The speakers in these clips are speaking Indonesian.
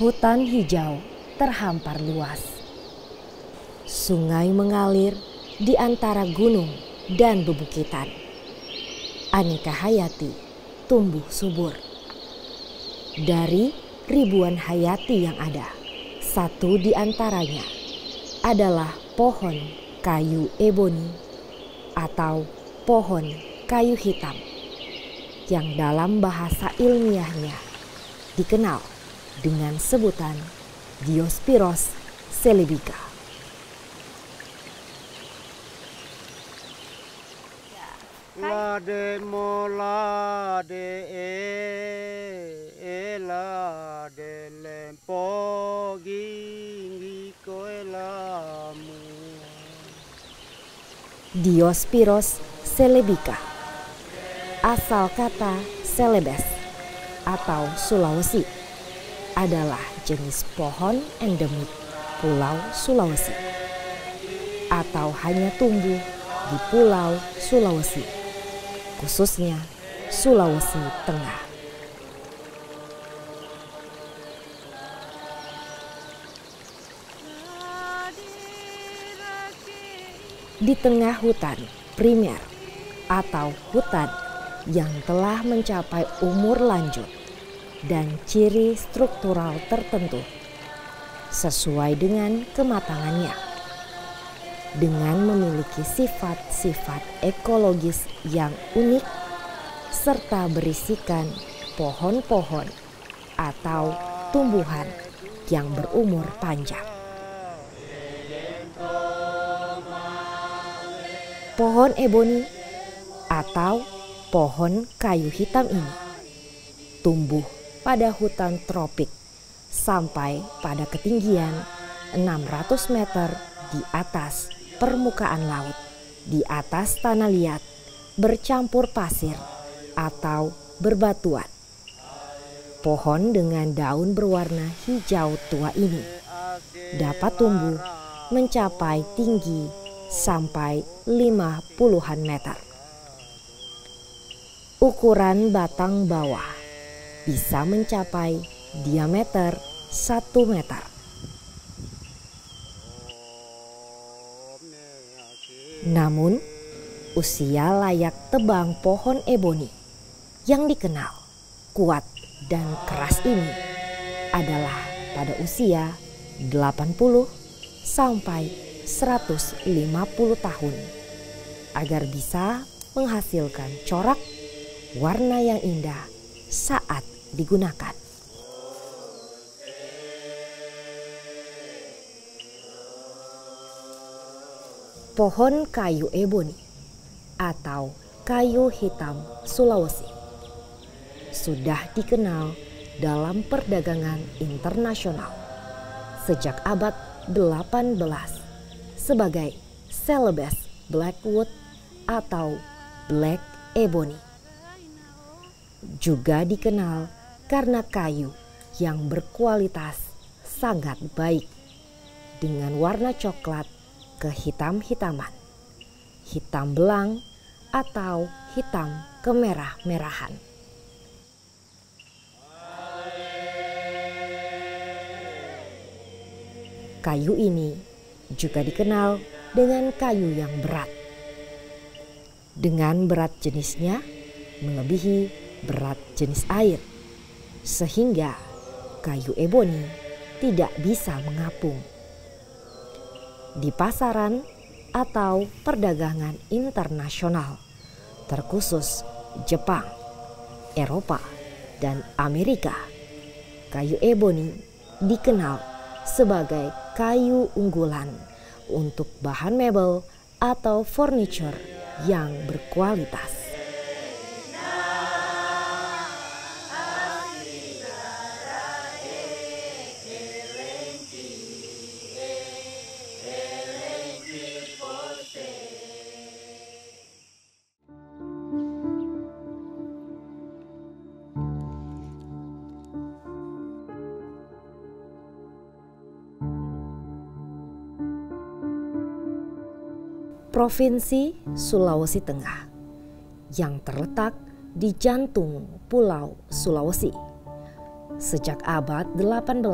Hutan hijau terhampar luas. Sungai mengalir di antara gunung dan bebukitan. Aneka hayati tumbuh subur. Dari ribuan hayati yang ada, satu di antaranya adalah pohon kayu eboni atau pohon kayu hitam yang dalam bahasa ilmiahnya dikenal dengan sebutan Diospyros celebica. Lade molade lade lempo gingi koelamu. Diospyros celebica, asal kata Celebes atau Sulawesi, adalah jenis pohon endemik Pulau Sulawesi atau hanya tumbuh di Pulau Sulawesi, khususnya Sulawesi Tengah. Di tengah hutan primer atau hutan yang telah mencapai umur lanjut dan ciri struktural tertentu sesuai dengan kematangannya, dengan memiliki sifat-sifat ekologis yang unik serta berisikan pohon-pohon atau tumbuhan yang berumur panjang. Pohon eboni atau pohon kayu hitam ini tumbuh pada hutan tropik sampai pada ketinggian 600 meter di atas permukaan laut, di atas tanah liat bercampur pasir atau berbatuan. Pohon dengan daun berwarna hijau tua ini dapat tumbuh mencapai tinggi sampai 50-an meter. Ukuran batang bawah bisa mencapai diameter 1 meter. Namun, usia layak tebang pohon eboni yang dikenal kuat dan keras ini adalah pada usia 80 sampai 150 tahun agar bisa menghasilkan corak warna yang indah saat digunakan. Pohon kayu eboni atau kayu hitam Sulawesi sudah dikenal dalam perdagangan internasional sejak abad 18 sebagai Celebes blackwood atau black ebony. Juga dikenal karena kayu yang berkualitas sangat baik dengan warna coklat kehitam-hitaman, hitam belang atau hitam kemerah-merahan. Kayu ini juga dikenal dengan kayu yang berat. Dengan berat jenisnya melebihi berat jenis air, sehingga kayu eboni tidak bisa mengapung. Di pasaran atau perdagangan internasional, terkhusus Jepang, Eropa, dan Amerika, kayu eboni dikenal sebagai kayu unggulan untuk bahan mebel atau furniture yang berkualitas. Provinsi Sulawesi Tengah yang terletak di jantung Pulau Sulawesi sejak abad 18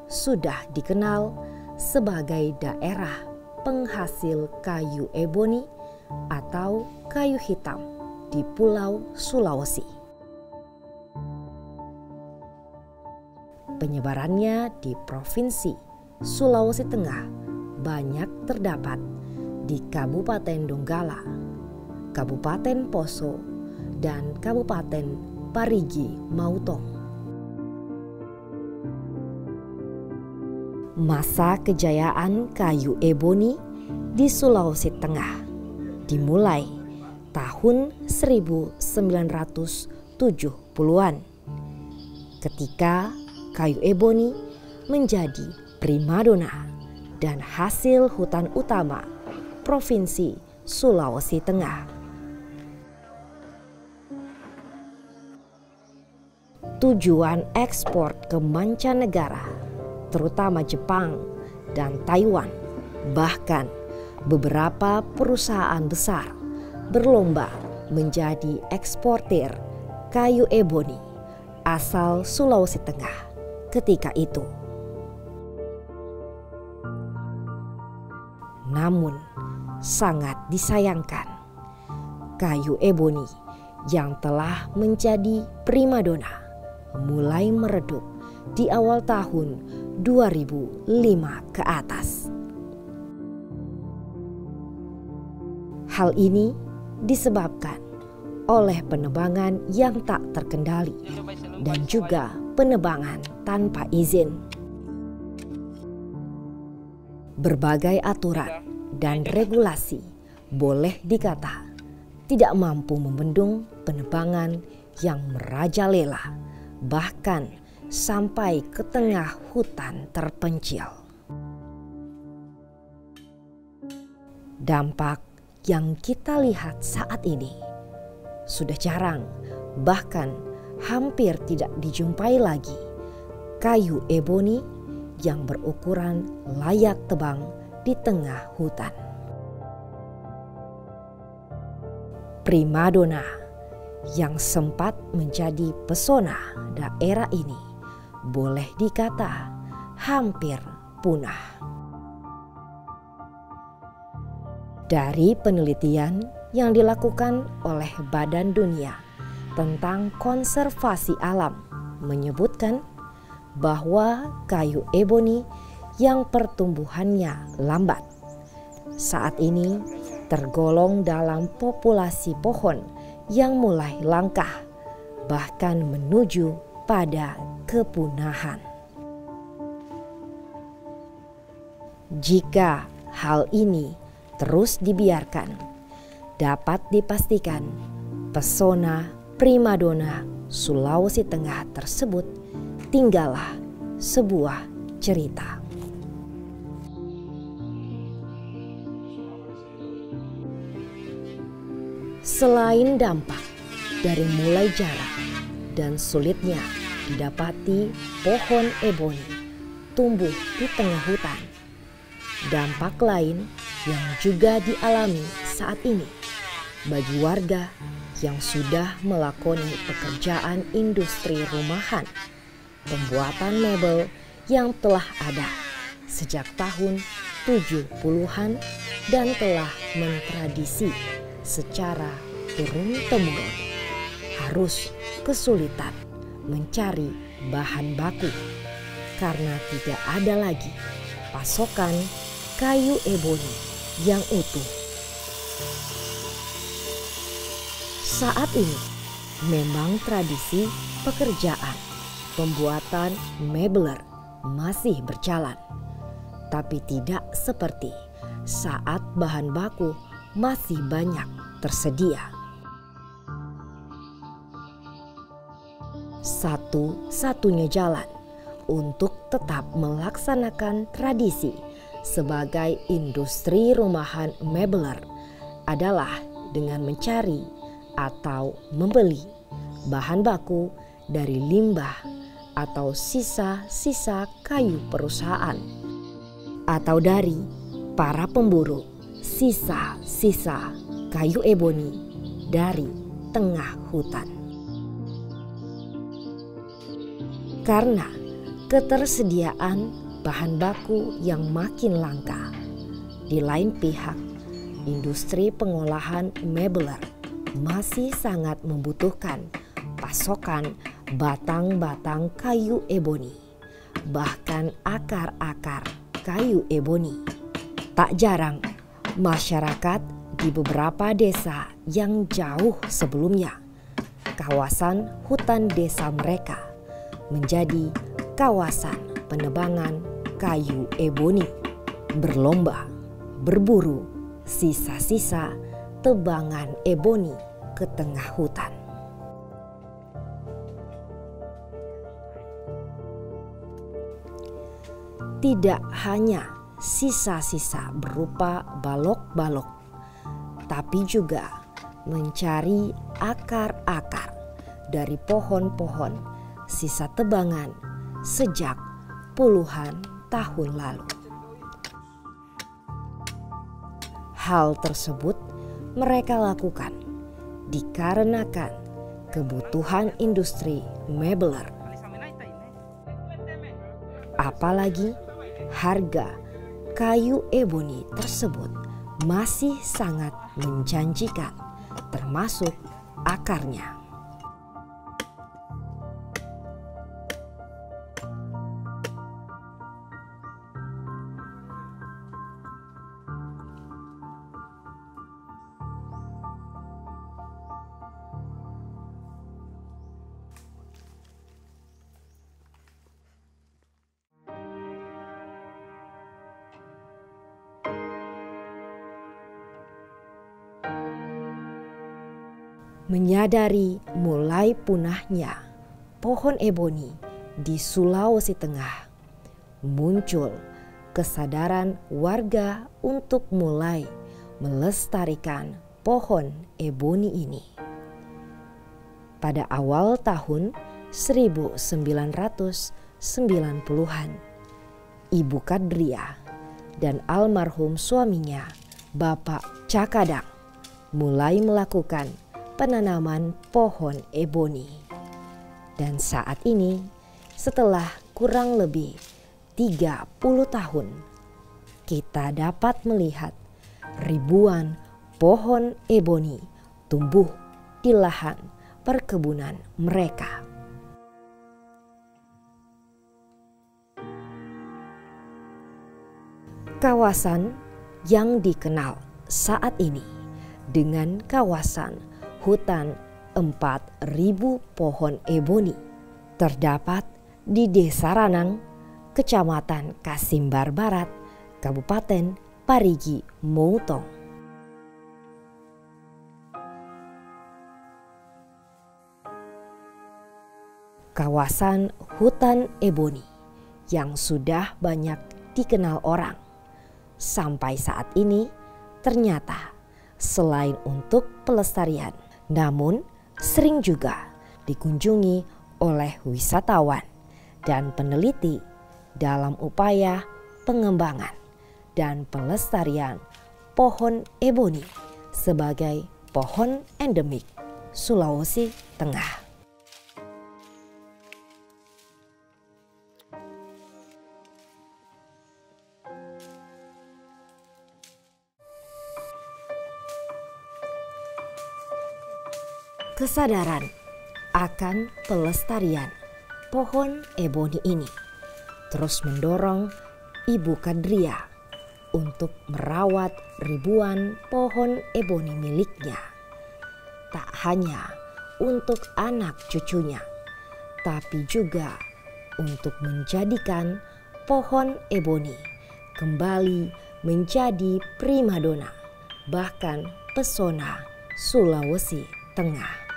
sudah dikenal sebagai daerah penghasil kayu eboni atau kayu hitam di Pulau Sulawesi. Penyebarannya di Provinsi Sulawesi Tengah banyak terdapat di Kabupaten Donggala, Kabupaten Poso, dan Kabupaten Parigi Mutong. Masa kejayaan kayu eboni di Sulawesi Tengah dimulai tahun 1970-an ketika kayu eboni menjadi primadona dan hasil hutan utama Provinsi Sulawesi Tengah. Tujuan ekspor ke mancanegara terutama Jepang dan Taiwan, bahkan beberapa perusahaan besar berlomba menjadi eksportir kayu eboni asal Sulawesi Tengah ketika itu. Namun sangat disayangkan, kayu eboni yang telah menjadi primadona mulai meredup di awal tahun 2005 ke atas. Hal ini disebabkan oleh penebangan yang tak terkendali dan juga penebangan tanpa izin. Berbagai aturan dan regulasi boleh dikata tidak mampu membendung penebangan yang merajalela, bahkan sampai ke tengah hutan terpencil. Dampak yang kita lihat saat ini sudah jarang, bahkan hampir tidak dijumpai lagi kayu eboni yang berukuran layak tebang di tengah hutan. Primadona yang sempat menjadi pesona daerah ini boleh dikata hampir punah. Dari penelitian yang dilakukan oleh Badan Dunia tentang Konservasi Alam menyebutkan bahwa kayu eboni yang pertumbuhannya lambat saat ini tergolong dalam populasi pohon yang mulai langka, bahkan menuju pada kepunahan. Jika hal ini terus dibiarkan, dapat dipastikan pesona primadona Sulawesi Tengah tersebut tinggallah sebuah cerita. Selain dampak dari mulai jarang dan sulitnya didapati pohon eboni tumbuh di tengah hutan, dampak lain yang juga dialami saat ini bagi warga yang sudah melakoni pekerjaan industri rumahan, pembuatan mebel yang telah ada sejak tahun 70-an dan telah mentradisi secara turun-temurun, harus kesulitan mencari bahan baku karena tidak ada lagi pasokan kayu eboni yang utuh. Saat ini memang tradisi pekerjaan pembuatan mebler masih berjalan, tapi tidak seperti saat bahan baku masih banyak tersedia. Satu-satunya jalan untuk tetap melaksanakan tradisi sebagai industri rumahan mebler adalah dengan mencari atau membeli bahan baku dari limbah atau sisa-sisa kayu perusahaan atau dari para pemburu sisa-sisa kayu eboni dari tengah hutan. karena ketersediaan bahan baku yang makin langka. Di lain pihak, industri pengolahan mebeler masih sangat membutuhkan pasokan batang-batang kayu eboni, bahkan akar-akar kayu eboni. Tak jarang masyarakat di beberapa desa yang jauh sebelumnya, kawasan hutan desa mereka menjadi kawasan penebangan kayu eboni, berlomba berburu sisa-sisa tebangan eboni ke tengah hutan. Tidak hanya sisa-sisa berupa balok-balok, tapi juga mencari akar-akar dari pohon-pohon sisa tebangan sejak puluhan tahun lalu. Hal tersebut mereka lakukan dikarenakan kebutuhan industri mebeler. Apalagi harga kayu eboni tersebut masih sangat menjanjikan, termasuk akarnya. Menyadari mulai punahnya pohon eboni di Sulawesi Tengah, muncul kesadaran warga untuk mulai melestarikan pohon eboni ini. Pada awal tahun 1990-an, Ibu Kadria dan almarhum suaminya, Bapak Cakadang, mulai melakukan penanaman pohon eboni. Dan saat ini, setelah kurang lebih 30 tahun, kita dapat melihat ribuan pohon eboni tumbuh di lahan perkebunan mereka. Kawasan yang dikenal saat ini dengan kawasan hutan 4.000 pohon eboni terdapat di Desa Ranang, Kecamatan Kasimbar Barat, Kabupaten Parigi Motong. Kawasan hutan eboni yang sudah banyak dikenal orang, sampai saat ini ternyata selain untuk pelestarian, namun sering juga dikunjungi oleh wisatawan dan peneliti dalam upaya pengembangan dan pelestarian pohon eboni sebagai pohon endemik Sulawesi Tengah. Kesadaran akan pelestarian pohon eboni ini terus mendorong Ibu Kadria untuk merawat ribuan pohon eboni miliknya. Tak hanya untuk anak cucunya, tapi juga untuk menjadikan pohon eboni kembali menjadi primadona, bahkan pesona Sulawesi Tengah.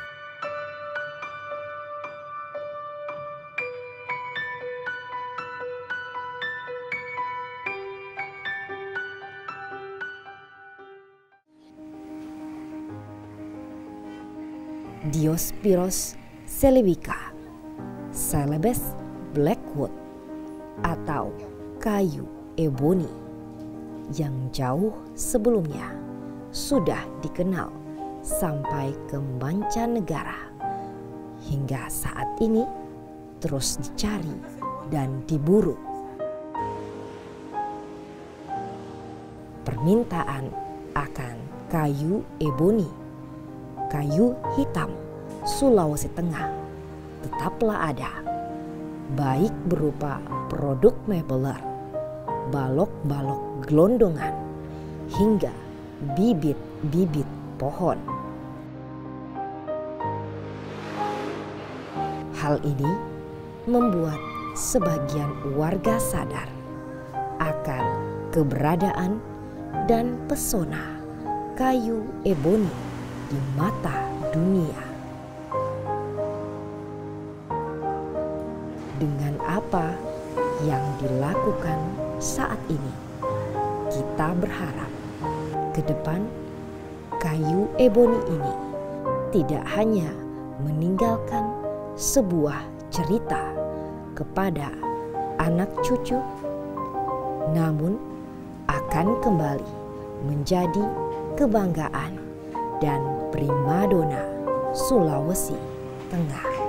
Diospyros celebica, Celebes blackwood atau kayu eboni yang jauh sebelumnya sudah dikenal sampai ke mancanegara. Hingga saat ini terus dicari dan diburu. Permintaan akan kayu eboni, kayu hitam Sulawesi Tengah tetaplah ada, baik berupa produk mebeler, balok-balok gelondongan, hingga bibit-bibit pohon. Hal ini membuat sebagian warga sadar akan keberadaan dan pesona kayu eboni di mata dunia. Dengan apa yang dilakukan saat ini, kita berharap ke depan kayu eboni ini tidak hanya meninggalkan sebuah cerita kepada anak cucu, namun akan kembali menjadi kebanggaan dan primadona Sulawesi Tengah.